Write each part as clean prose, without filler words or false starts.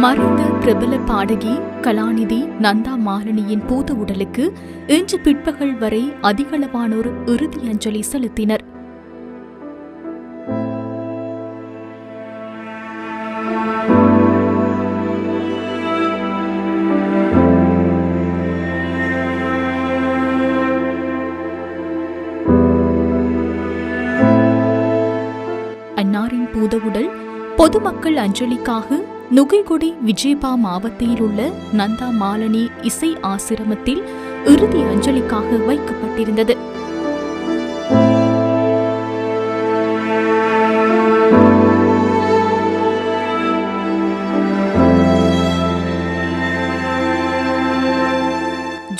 மறைந்த பிரபல பாடகி கலாநிதி நந்தா மாலினியின் பூத உடலுக்கு இன்று பிற்பகல் வரை அதிகளவானோர் இறுதி அஞ்சலி செலுத்தினர். அன்னாரின் பூத உடல் பொதுமக்கள் அஞ்சலிக்காக நுகைகொடி விஜயபா மாவட்டத்தில் உள்ள நந்தா மாலினி இசை ஆசிரமத்தில் இறுதி அஞ்சலிக்காக வைக்கப்பட்டிருந்தது.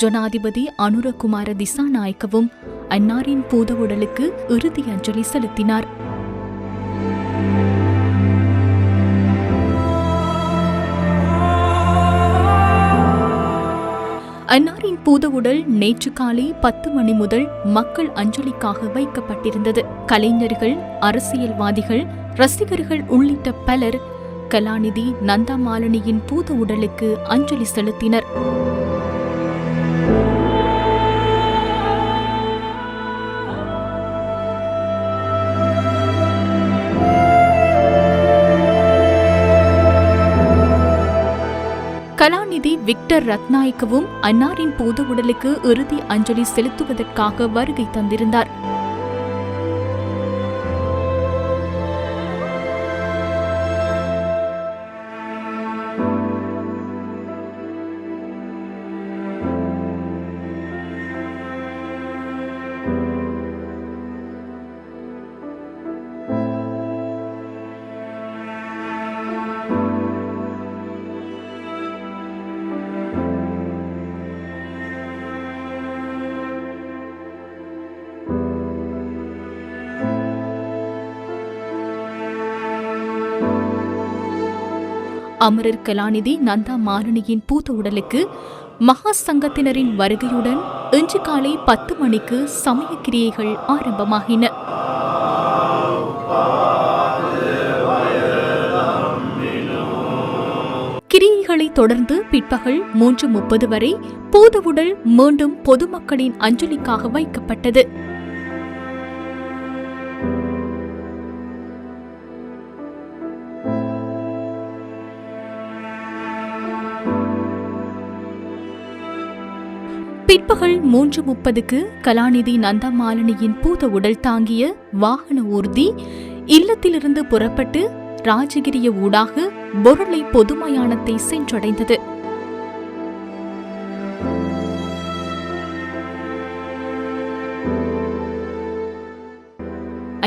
ஜனாதிபதி அனுரகுமார திசாநாயக்கவும் அன்னாரின் பூத உடலுக்கு இறுதி அஞ்சலி செலுத்தினார். அன்னாரின் பூத உடல் நேற்று காலை 10 மணி முதல் மக்கள் அஞ்சலிக்காக வைக்கப்பட்டிருந்தது. கலைஞர்கள், அரசியல்வாதிகள், ரசிகர்கள் உள்ளிட்ட பலர் கலாநிதி நந்தா மாலினியின் பூத உடலுக்கு அஞ்சலி செலுத்தினர். கலாநிதி விக்டர் ரத்நாயக்கவும் அன்னாரின் பூத உடலுக்கு இறுதி அஞ்சலி செலுத்துவதற்காக வருகை தந்திருந்தார். அமரர் கலாநிதி நந்தா மாலினியின் பூத உடலுக்கு மகா சங்கத்தினரின் வருகையுடன் இன்று காலை 10 மணிக்கு சமய கிரியைகள் ஆரம்பமாகின. கிரியைகளை தொடர்ந்து பிற்பகல் 3:30 வரை பூத உடல் மீண்டும் பொதுமக்களின் அஞ்சலிக்காக வைக்கப்பட்டது. பிற்பகல் 3:30க்கு கலாநிதி நந்தா மாலினியின் பூத உடல் தாங்கிய வாகன ஊர்தி இல்லத்திலிருந்து புறப்பட்டு ராஜகிரிய ஊடாக பொருளை பொது மயானத்தை சென்றடைந்தது.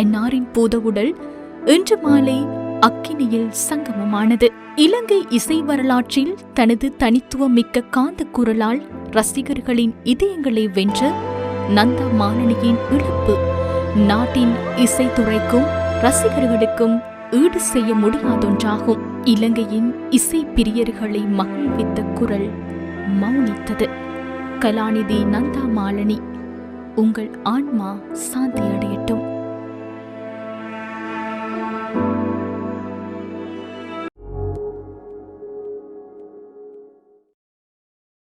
அன்னாரின் பூத உடல் இன்று மாலை அக்கினியில் சங்கமமானது. இலங்கை இசை வரலாற்றில் தனது தனித்துவம் மிக்க காந்த குரலால் ரசிகர்களின் இதயங்களை வென்ற நந்தா மாலினியின் இழப்பு நாட்டின் இசைத்துறைக்கும் ரசிகர்களுக்கும் ஈடு செய்ய முடியாதொன்றாகும். இலங்கையின் இசை பிரியர்களை மகிழ்வித்த குரல் மௌனித்தது. கலாநிதி நந்தா மாலினி, உங்கள் ஆன்மா சாந்தி அடையட்டும்.